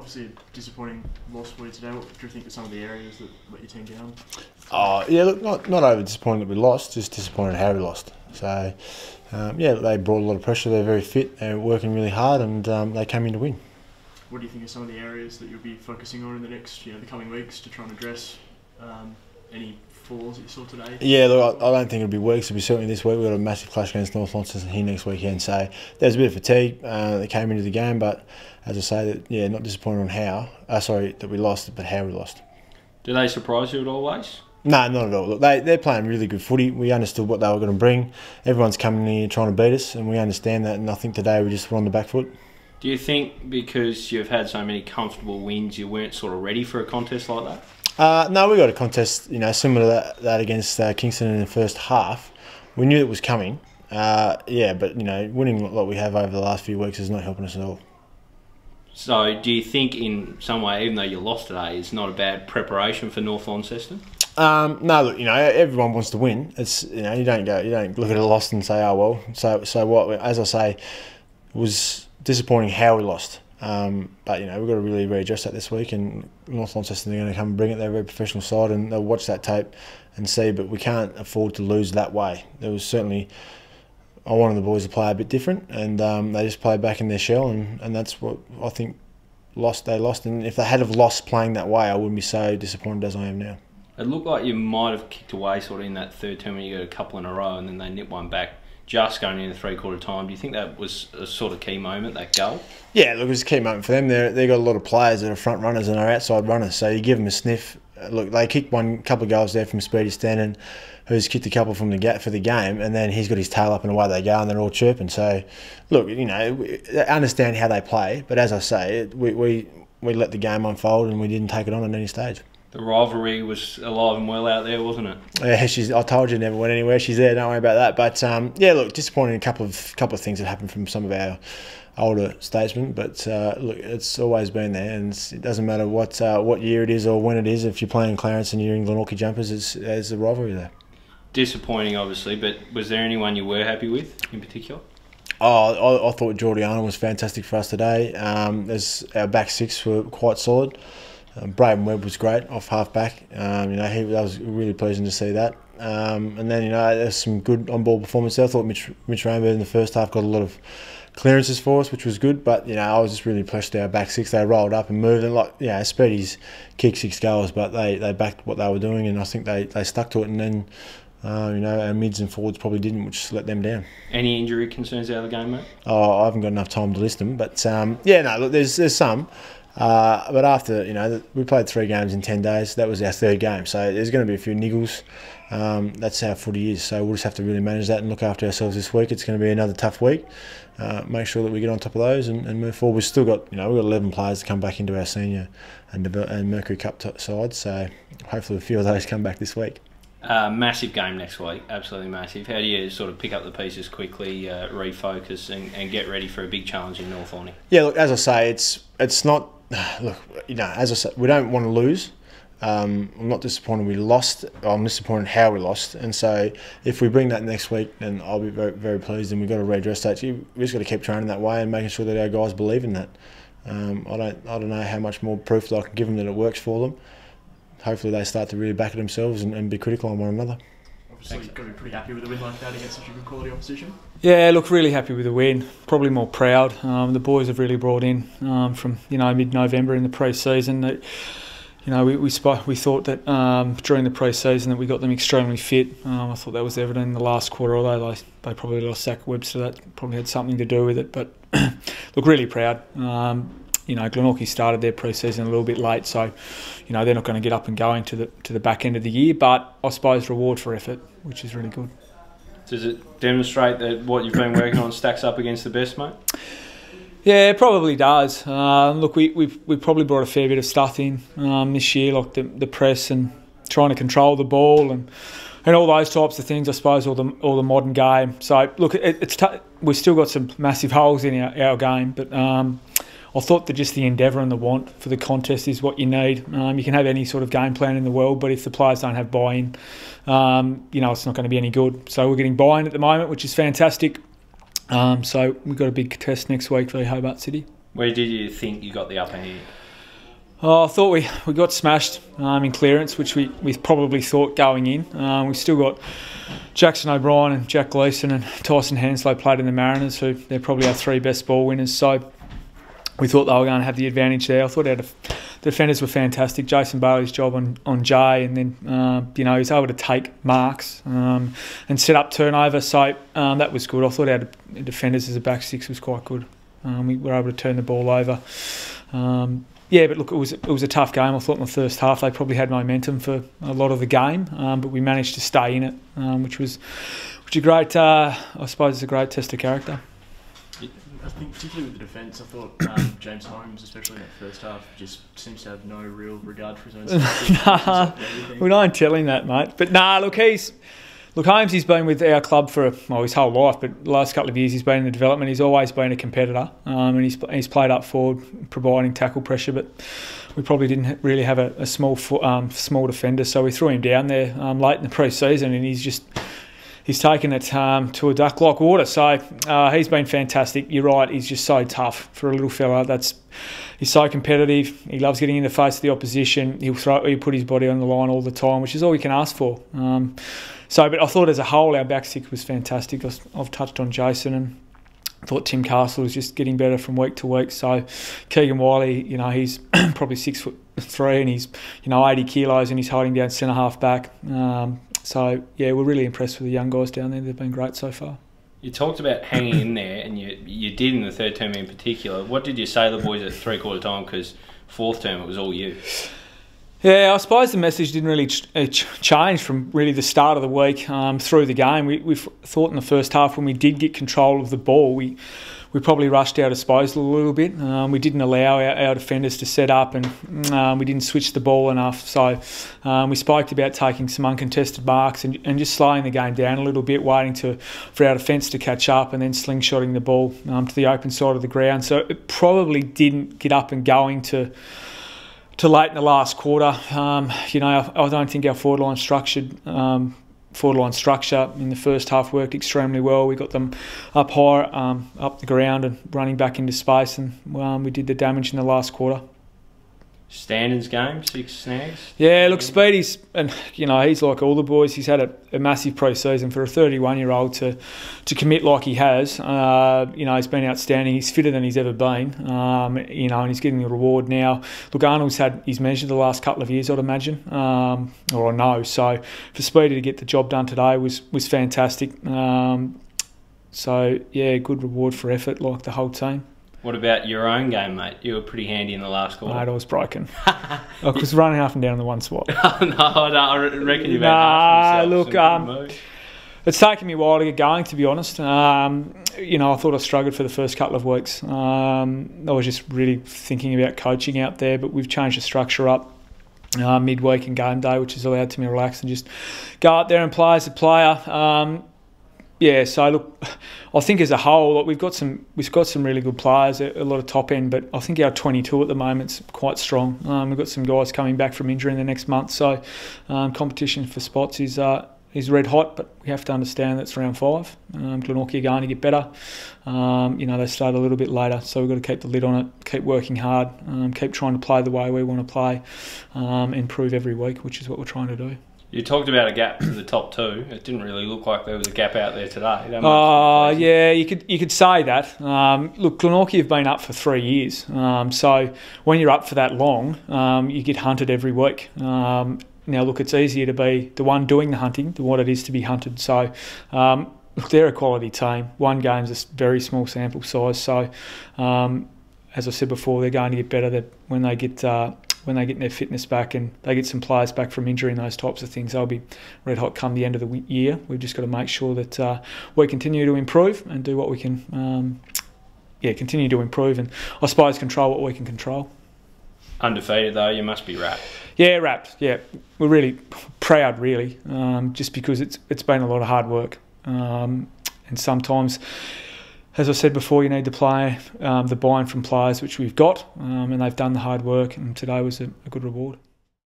Obviously a disappointing loss for you today. What do you think are some of the areas that let your team down? Oh, yeah, look, not over disappointed that we lost, just disappointed how we lost. So, yeah, they brought a lot of pressure. They're very fit, they're working really hard, and they came in to win. What do you think are some of the areas that you'll be focusing on in the next, the coming weeks to try and address any flaws that you saw today? Yeah, look, I don't think it'll be weeks. It'll be certainly this week. We've got a massive clash against North Launceston here next weekend. So there's a bit of fatigue that came into the game, but as I say, yeah, not disappointed on that we lost, but how we lost. Do they surprise you at all, Wace? No, not at all. Look, they're playing really good footy. We understood what they were going to bring. Everyone's coming in here trying to beat us, and we understand that. And I think today we just were on the back foot. Do you think because you've had so many comfortable wins, you weren't sort of ready for a contest like that? No, we got a contest, similar to that against Kingston in the first half. We knew it was coming. Yeah, but winning like we have over the last few weeks is not helping us at all. So, do you think in some way, even though you lost today, it's not a bad preparation for North Launceston? No, look, everyone wants to win. It's you don't look at a loss and say, oh well, so what? As I say, it was disappointing how we lost. But we've got to really readjust that this week, and North Launceston are going to come and bring it. They're a very professional side, and they'll watch that tape and see. But we can't afford to lose that way. There was certainly, I wanted the boys to play a bit different, and they just played back in their shell, and that's what I think they lost. And if they had have lost playing that way, I wouldn't be so disappointed as I am now. It looked like you might have kicked away sort of in that third term when you got a couple in a row, and then they nipped one back just going into three-quarter time. Do you think that was a sort of key moment, that goal? Yeah, look, it was a key moment for them. They've got a lot of players that are front runners and are outside runners, so you give them a sniff. Look, they kicked couple of goals there from Speedy Stanton, who's kicked a couple for the game, and then he's got his tail up and away they go, and they're all chirping. So, look, I understand how they play, but as I say, we let the game unfold and we didn't take it on at any stage. The rivalry was alive and well out there, wasn't it? Yeah, I told you, never went anywhere. She's there. Don't worry about that. But yeah, look, disappointing. A couple of things that happened from some of our older statesmen. But look, it's always been there, and it doesn't matter what year it is or when it is. If you're playing Clarence and you're in Glenorchy jumpers, there's a rivalry there. Disappointing, obviously. But was there anyone you were happy with in particular? Oh, I thought Jordiana was fantastic for us today. Our back six were quite solid. Braden Webb was great off half back. That was really pleasing to see that. And then there's some good on-ball performance there. I thought Mitch Ramberg in the first half got a lot of clearances for us, which was good. But I was just really impressed with our back six. They rolled up and moved, and Speedy's kicked 6 goals, but they backed what they were doing, and I think they stuck to it. And then our mids and forwards probably didn't, which let them down. Any injury concerns out of the game, mate? Oh, I haven't got enough time to list them, but look, there's some. But after, we played 3 games in 10 days. That was our 3rd game. So there's going to be a few niggles. That's how footy is. So we'll just have to really manage that and look after ourselves this week. It's going to be another tough week. Make sure that we get on top of those and move forward. We've still got, we've got 11 players to come back into our senior and Mercury Cup side. So hopefully a few of those come back this week. Massive game next week, absolutely massive. How do you sort of pick up the pieces quickly, refocus and get ready for a big challenge in North Orny? Yeah, look, as I say, it's not... Look, as I said, we don't want to lose. I'm not disappointed we lost. I'm disappointed how we lost. And so if we bring that next week, then I'll be very, very pleased. And we've got to redress that. We've just got to keep training that way and making sure that our guys believe in that. I don't know how much more proof that I can give them that it works for them. Hopefully they start to really back it themselves and be critical on one another. Obviously, you've got to be pretty happy with a win like that against such a good quality opposition. Yeah, look, really happy with the win. Probably more proud. The boys have really brought in from mid-November in the pre-season. That we thought that during the pre-season that we got them extremely fit. I thought that was evident in the last quarter, although they probably lost Zach Webster. That probably had something to do with it. But look, really proud. Glenorchy started their pre-season a little bit late, so they're not going to get up and going to the back end of the year. But I suppose reward for effort, which is really good. Does it demonstrate that what you've been working on stacks up against the best, mate? Yeah, it probably does. Look, we probably brought a fair bit of stuff in this year, like the press and trying to control the ball and all those types of things. I suppose all the modern game. So look, we've still got some massive holes in our game, but. I thought that just the endeavour and the want for the contest is what you need. You can have any sort of game plan in the world, but if the players don't have buy-in, it's not going to be any good. So we're getting buy-in at the moment, which is fantastic. So we've got a big test next week for Hobart City. Where did you think you got the upper hand? Oh, I thought we got smashed in Clarence, which we probably thought going in. We've still got Jackson O'Brien and Jack Gleeson and Tyson Hanslow played in the Mariners, who they're probably our 3 best ball winners. So we thought they were going to have the advantage there. I thought the defenders were fantastic. Jason Bailey's job on Jay, and then he was able to take marks and set up turnover. So that was good. I thought our defenders as a back six was quite good. We were able to turn the ball over. Yeah, but look, it was a tough game. I thought in the first half they probably had momentum for a lot of the game, but we managed to stay in it, which is a great. I suppose it's a great test of character. I think particularly with the defence, I thought James Holmes, especially in that first half, just seems to have no real regard for his own stuff. We don't tell him that, mate. But Holmes, he's been with our club for his whole life, but the last couple of years he's been in the development. He's always been a competitor, and he's played up forward, providing tackle pressure. But we probably didn't really have a small defender, so we threw him down there late in the pre-season, and he's taken it to a duck like water. So he's been fantastic. You're right, he's just so tough for a little fella. He's so competitive. He loves getting in the face of the opposition. He'll put his body on the line all the time, which is all we can ask for. But I thought as a whole our back six was fantastic. I've touched on Jason, and I thought Tim Castle was just getting better from week to week. So Keegan Wiley, he's probably 6'3", and he's 80 kilos, and he's holding down centre half back. So yeah, we're really impressed with the young guys down there. They've been great so far. You talked about hanging in there, and you did in the third term in particular. What did you say to the boys at 3/4 time? Because fourth term it was all you. Yeah, I suppose the message didn't really change from really the start of the week through the game. We thought in the first half when we did get control of the ball, we probably rushed our disposal a little bit. We didn't allow our defenders to set up, and we didn't switch the ball enough. So we spoke about taking some uncontested marks and just slowing the game down a little bit, waiting for our defence to catch up, and then slingshotting the ball to the open side of the ground. So it probably didn't get up and going to late in the last quarter. I don't think our forward line structure in the first half worked extremely well. We got them up high, up the ground and running back into space, and we did the damage in the last quarter. Standards game, 6 snags. Yeah, look, Speedy's, and he's like all the boys. He's had a massive pre-season for a 31-year-old to commit like he has. He's been outstanding. He's fitter than he's ever been. And he's getting the reward now. Look, Arnold's had his measure the last couple of years, I'd imagine, or I know. So for Speedy to get the job done today was fantastic. So yeah, good reward for effort, like the whole team. What about your own game, mate? You were pretty handy in the last quarter. Mate, I was broken. I was running up and down in the one spot. No, I reckon you've had look, it's taken me a while to get going, to be honest. I thought I struggled for the first couple of weeks. I was just really thinking about coaching out there, but we've changed the structure up midweek and game day, which has allowed me to relax and just go out there and play as a player. Yeah, so look, I think as a whole, we've got some really good players, a lot of top end, but I think our 22 at the moment's quite strong. We've got some guys coming back from injury in the next month, so competition for spots is red hot, but we have to understand that's round 5. Glenorchy are going to get better. They start a little bit later, so we've got to keep the lid on it, keep working hard, keep trying to play the way we want to play, improve every week, which is what we're trying to do. You talked about a gap to the top 2. It didn't really look like there was a gap out there today. Yeah, you could say that. Look, Glenorchy have been up for 3 years. So when you're up for that long, you get hunted every week. Now, look, it's easier to be the one doing the hunting than what it is to be hunted. So, look, they're a quality team. One game's a very small sample size. So, as I said before, they're going to get better when they get their fitness back and they get some players back from injury and those types of things. They'll be red hot come the end of the year. We've just got to make sure that we continue to improve and do what we can. Continue to improve and I suppose control what we can control. Undefeated though, you must be wrapped. Yeah, wrapped. Yeah, we're really proud, really, just because it's been a lot of hard work, and sometimes, as I said before, you need to play the buy-in from players, which we've got, and they've done the hard work, and today was a good reward.